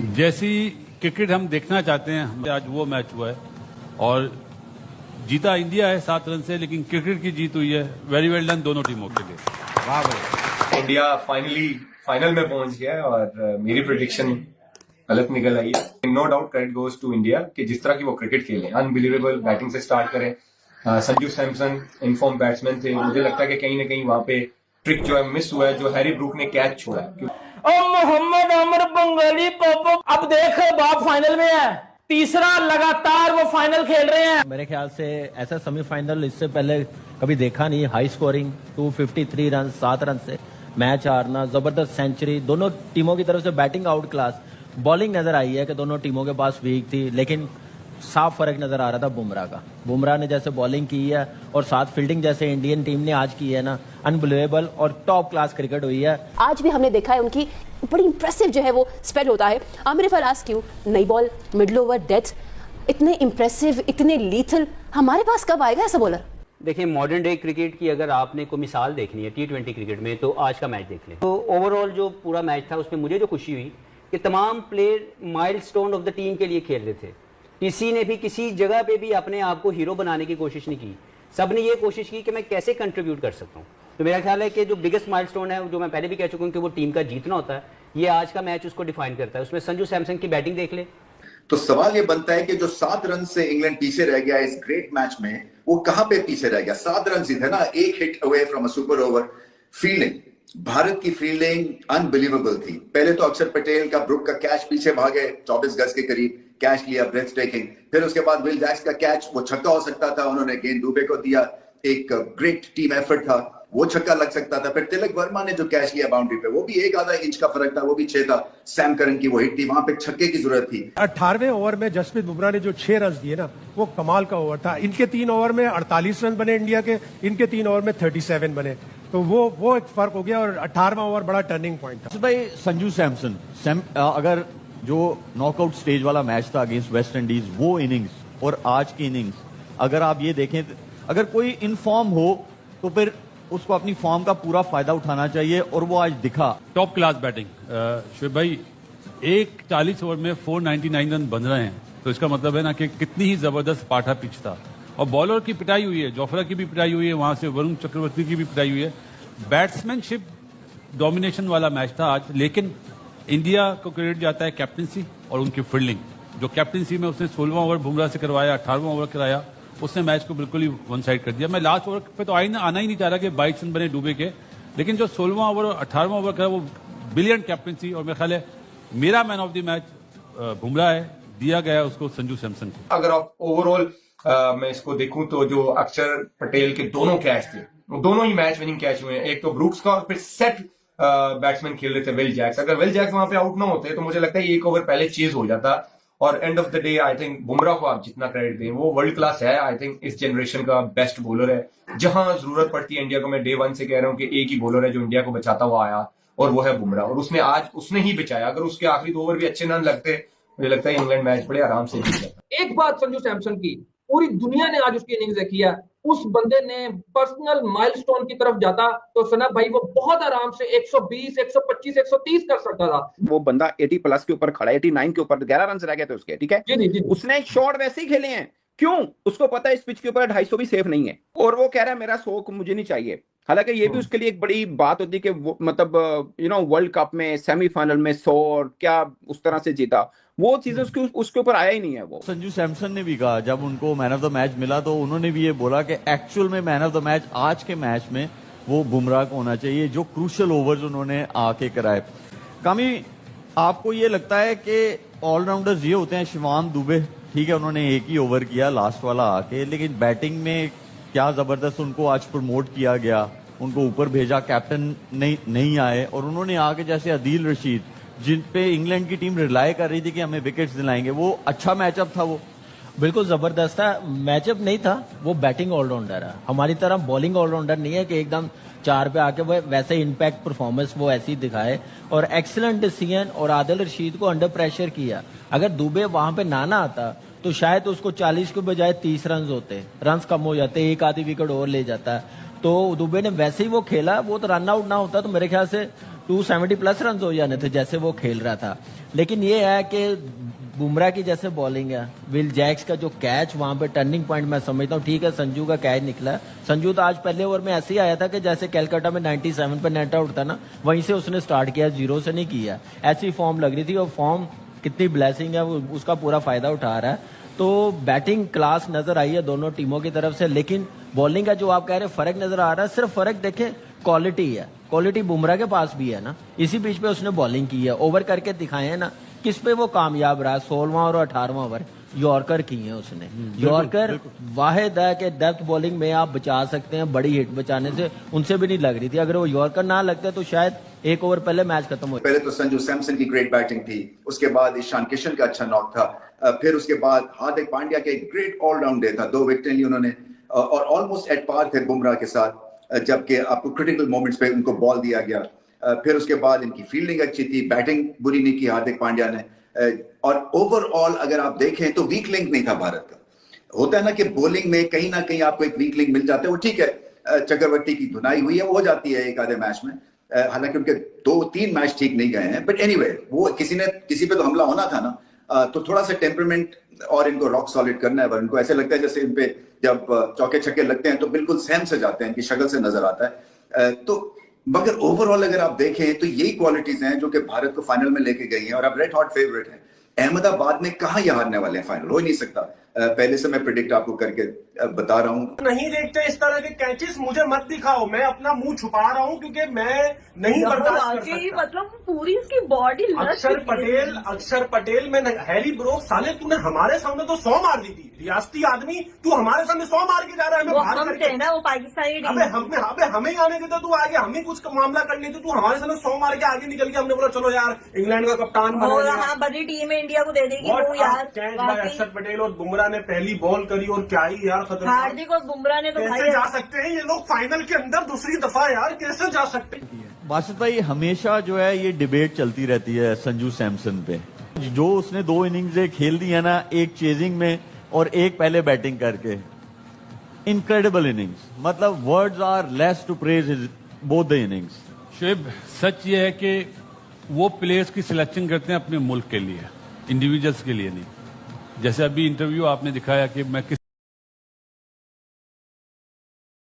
जैसी क्रिकेट हम देखना चाहते हैं आज वो मैच हुआ है और जीता इंडिया है 7 रन से, लेकिन क्रिकेट की जीत हुई है। वेरी वेल डन दोनों टीमों के लिए। वाह भाई, इंडिया फाइनल में पहुंच गया है और मेरी प्रेडिक्शन गलत निकल आई है। No doubt credit goes to India कि जिस तरह की वो क्रिकेट खेले, अनबिलीवेबल बैटिंग से स्टार्ट करें। संजू सैमसन इनफॉर्म बैट्समैन थे, मुझे लगता है कि कहीं ना कहीं वहां पे ट्रिक जो है मिस हुआ है, जो हैरी ब्रूक ने कैच छोड़ा है। मोहम्मद आमिर बंगाली पापा अब देख बाप फाइनल में है, तीसरा लगातार वो फाइनल खेल रहे हैं। मेरे ख्याल से ऐसा सेमीफाइनल इससे पहले कभी देखा नहीं। हाई स्कोरिंग 253 रन 7 रन से मैच हारना, जबरदस्त सेंचुरी, दोनों टीमों की तरफ से बैटिंग आउट क्लास। बॉलिंग नजर आई है कि दोनों टीमों के पास वीक थी, लेकिन साफ फर्क नजर आ रहा था बुमराह का। बुमराह ने जैसे बॉलिंग की है और साथ फील्डिंग जैसे इंडियन टीम ने आज की है ना, अनबिलीवेबल और टॉप क्लास क्रिकेट हुई है। आज भी हमने देखा है उनकी बड़ी इंप्रेसिव जो है वो स्पेल होता है। आमिर फराज क्यों नई बॉल, मिडल ओवर, डेथ, इतने इंप्रेसिव, इतने लीथल, हमारे पास कब आएगा ऐसा बॉलर? देखिए, मॉडर्न डे क्रिकेट की अगर आपने कोई मिसाल देखनी है T20 क्रिकेट में, तो आज का मैच देख लें। तो ओवरऑल जो पूरा मैच था उसमें मुझे जो खुशी हुई कि तमाम player milestone of the team के लिए खेल रहे थे। किसी ने भी किसी जगह पे भी अपने आप को हीरो बनाने की कोशिश नहीं की। सब ने ये कोशिश की कि मैं कैसे कंट्रीब्यूट कर सकता हूँ। तो मेरा ख्याल है कि जो बिगेस्ट माइलस्टोन है, जो मैं पहले भी कह चुका हूँ कि वो टीम का जीतना होता है, ये आज का मैच उसको डिफाइन करता है। उसमें संजू सैमसन की बैटिंग देख ले। तो सवाल ये बनता है कि जो 7 रन से इंग्लैंड पीछे रह गया इस ग्रेट मैच में, वो कहां पे पीछे रह गया? 7 रन ही थे ना, एक hit away from a super over. Fielding, Bharat की फील्डिंग अनबिलीवेबल थी। पहले तो अक्षर पटेल का ब्रुक का कैच पीछे भागे 24 गज के करीब, कैच लिया ब्रेथ टेकिंग। फिर उसके बाद विल जैक्स का कैच, वो छक्का हो सकता था, उन्होंने गेंद दुबे को दिया, एक ग्रेट टीम एफर्ट था, वो छक्का लग सकता था। फिर तिलक वर्मा ने जो कैच लिया बाउंड्री पे, वो भी 1 आधा इंच का फर्क था, वो भी 6 था। सैम करन की वो हिट थी, वहां पे छक्के की जरूरत थी। 18वें ओवर में जसप्रीत बुमराह ने जो 6 रन दिए ना, वो कमाल का ओवर था। इनके 3 ओवर में 48 रन बने इंडिया के, इनके 3 ओवर में 37 बने, तो वो एक फर्क हो गया। और 18वां ओवर बड़ा टर्निंग पॉइंट था। भाई संजू सैमसन अगर जो नॉकआउट स्टेज वाला मैच था अगेंस्ट वेस्ट इंडीज, वो इनिंग्स और आज की इनिंग्स अगर आप ये देखें, अगर कोई इन फॉर्म हो तो फिर उसको अपनी फॉर्म का पूरा फायदा उठाना चाहिए, और वो आज दिखा। टॉप क्लास बैटिंग शुएब भाई, 40 ओवर में 499 रन बन रहे हैं, तो इसका मतलब है ना कि कितनी ही जबरदस्त पाठा पिच था। और बॉलर की पिटाई हुई है, जोफ्रा की भी पिटाई हुई है, वहां से वरुण चक्रवर्ती की भी पिटाई हुई है। बैट्समैनशिप डोमिनेशन वाला मैच था आज, लेकिन इंडिया को क्रेडिट जाता है कैप्टनसी और उनकी फील्डिंग। जो कैप्टनसी में उसने 16वां ओवर बुमराह से करवाया, 18वां ओवर कराया, उसने मैच को बिल्कुल ही वन साइड कर दिया। मैं लास्ट ओवर पे तो आना ही नहीं चाह रहा कि 22 रन बने डूबे के, लेकिन जो 16वां ओवर और 18वां ओवर करा, वो ब्रिलियंट कैप्टनसी। और मेरा ख्याल है मेरा man of the match Bumrah है, दिया गया है उसको संजू सैमसन को। अगर आप ओवरऑल मैं इसको देखूं तो जो अक्षर पटेल के दोनों कैच थे, वो दोनों ही मैच विनिंग कैच हुए हैं। एक तो ब्रूक्स का, और फिर सेट बैट्समैन खेल रहे थे विल जैक्स। अगर विल जैक्स वहां पे आउट ना होते तो मुझे लगता है 1 ओवर पहले चेज हो जाता। और end of the day I think Bumrah को आप जितना क्रेडिट दें, वो वर्ल्ड क्लास है। आई थिंक इस जनरेशन का बेस्ट बॉलर है। जहां जरूरत पड़ती है इंडिया को, मैं डे 1 से कह रहा हूं कि एक ही बॉलर है जो इंडिया को बचाता हुआ आया, और वो है बुमराह। और उसने आज उसने ही बचाया। अगर उसके आखिरी 2 ओवर भी अच्छे रन लगते, मुझे लगता है इंग्लैंड मैच बड़े आराम से जीत जाता। एक बात संजू सैमसन की, पूरी दुनिया ने आज उसकी इनिंग्स देखी है। उस बंदे ने पर्सनल माइलस्टोन की तरफ जाता तो सना भाई वो बहुत आराम से 120, 125, 130 कर सकता था। वो बंदा 80 प्लस के ऊपर खड़ा है, 89 के ऊपर, 11 रन रह गए थे उसके, ठीक है जी। उसने शॉट वैसे ही खेले हैं। क्यों? उसको पता है इस पिच के ऊपर 250 भी सेफ नहीं है, और वो कह रहा है मेरा 100 मुझे नहीं चाहिए। हालांकि ये भी उसके लिए एक बड़ी बात होती है कि वो मतलब वर्ल्ड कप में सेमीफाइनल में 100 और क्या उस तरह से जीता, वो चीजें उसके ऊपर आया ही नहीं है। वो संजू सैमसन ने भी कहा, जब उनको मैन ऑफ द मैच मिला तो उन्होंने भी ये बोला कि एक्चुअल में मैन ऑफ द मैच आज के मैच में वो बुमराह को होना चाहिए, जो क्रूशियल ओवर्स उन्होंने आके कराए। कामी, आपको ये लगता है कि ऑलराउंडर्स ये होते हैं, शिवाम दुबे ठीक है उन्होंने एक ही ओवर किया लास्ट वाला आके, लेकिन बैटिंग में क्या जबरदस्त उनको आज प्रमोट किया गया, उनको ऊपर भेजा, कैप्टन नहीं आए, और उन्होंने आके जैसे अदील रशीद, जिन पे इंग्लैंड की टीम रिलाय कर रही थी कि हमें विकेट्स दिलाएंगे, वो अच्छा मैचअप था। वो बिल्कुल जबरदस्त था। मैचअप नहीं था, वो बैटिंग ऑलराउंडर है, हमारी तरह बॉलिंग ऑलराउंडर नहीं है कि एकदम 4 पे आके वो वैसे इम्पैक्ट परफॉर्मेंस वो ऐसी ही दिखाए। और एक्सीलेंट डिसीजन, और आदिल रशीद को अंडर प्रेशर किया। अगर दुबे वहां पे ना आता तो शायद उसको 40 के बजाय 30 रन होते, रन कम हो जाते, एक आधी विकेट और ले जाता। तो दुबे ने वैसे ही वो खेला, वो तो रन आउट ना होता तो मेरे ख्याल से 270 प्लस रन हो जाने थे जैसे वो खेल रहा था। लेकिन ये है कि बुमराह की जैसे बॉलिंग है, विल जैक्स का जो कैच वहां पे टर्निंग पॉइंट मैं समझता हूँ। ठीक है, संजू का कैच निकला, संजू तो आज पहले ओवर में ऐसे ही आया था कि जैसे कैलकाटा में 97 पे नेट आउट था ना, वहीं से उसने स्टार्ट किया, जीरो से नहीं किया। ऐसी फॉर्म लग रही थी और फॉर्म कितनी ब्लेसिंग है वो उसका पूरा फायदा उठा रहा है। तो बैटिंग क्लास नजर आई है दोनों टीमों की तरफ से, लेकिन बॉलिंग का जो आप कह रहे हैं फर्क नजर आ रहा है, सिर्फ फर्क देखें क्वालिटी है। क्वालिटी बुमराह के पास भी है ना, इसी बीच पे उसने बॉलिंग की है, ओवर करके दिखाए हैं ना, किस पे वो कामयाब रहा। 16वां और 18वां ओवर यॉर्कर की है उसने। यॉर्कर वाहिद है कि डेप्थ बॉलिंग में आप बचा सकते हैं, बड़ी हिट बचाने से उनसे भी नहीं लग रही थी। अगर वो यॉर्कर ना लगते तो शायद एक ओवर पहले मैच खत्म हो। पहले तो संजू सैमसन की ग्रेट बैटिंग थी, उसके बाद ईशान किशन का अच्छा नॉक था, फिर उसके बाद हार्दिक पांड्या का एक ग्रेट ऑलराउंड डे था, 2 विकेट ली उन्होंने और ऑलमोस्ट एट पार थे बुमराह के साथ, जबकि आपको क्रिटिकल मोमेंट्स पे उनको बॉल दिया गया। फिर उसके बाद इनकी फील्डिंग अच्छी थी, बैटिंग बुरी नहीं की हार्दिक पांड्या ने, और ओवरऑल अगर आप देखें तो वीक लिंक नहीं था भारत का। होता है ना कि बॉलिंग में कहीं ना कहीं आपको एक वीक लिंक मिल जाता है, वो ठीक है, चक्रवर्ती की धुनाई हुई है, वो हो जाती है एक आधे मैच में, हालांकि उनके 2-3 मैच ठीक नहीं गए हैं, बट एनीवे वो किसी पे तो हमला होना था ना, तो थोड़ा सा टेम्परमेंट और इनको रॉक सॉलिड करना है। इनको ऐसे लगता है जैसे इन पे जब चौके छक्के लगते हैं तो बिल्कुल सहम से जाते हैं, इनकी शक्ल से नजर आता है। तो मगर ओवरऑल अगर आप देखें तो यही क्वालिटीज हैं जो कि भारत को फाइनल में लेके गई हैं, और अब रेड हॉट फेवरेट है। अहमदाबाद में कहां ये हारने वाले हैं, फाइनल हो ही नहीं सकता। पहले से मैं प्रिडिक्ट आपको करके बता रहा हूं। नहीं देखते इस तरह के कैचेस, मुझे मत दिखाओ, मैं अपना मुंह छुपा रहा हूं क्योंकि मैं नहीं बर्दाश्त कर सकता। मतलब पूरी इसकी बॉडी अक्षर पटेल में हैरी ब्रोक, साले तूने हमारे सामने तो 100 मार दी थी, रियासती आदमी, तू हमारे सामने 100 मार के जा रहा है। वो पाकिस्तानी हमें आने देता, तू आगे हम ही कुछ मामला कर लेते, तू हमारे सामने 100 मार के आगे निकल गया। हमने बोला चलो यार इंग्लैंड का कप्तान बड़ी टीम है, इंडिया को दे देगी वो यार। अक्षर पटेल और बुमराह ने पहली बॉल करी और क्या ही यार खतरनाक। हार्दिक और बुमराह ने तो कैसे जा सकते हैं ये लोग फाइनल के अंदर दूसरी दफा, यार कैसे जा सकते हैं। बाशिद भाई, हमेशा जो है ये डिबेट चलती रहती है संजू सैमसन पे, जो उसने 2 इनिंग्स खेल दी है ना, एक चेजिंग में और एक पहले बैटिंग करके, इनक्रेडिबल इनिंग्स, मतलब words are less to praise both the innings. Shoaib, सच ये है कि वो प्लेयर्स की सिलेक्शन करते हैं अपने मुल्क के लिए, इंडिविजुअल्स के लिए नहीं। जैसे अभी इंटरव्यू आपने दिखाया कि मैं किस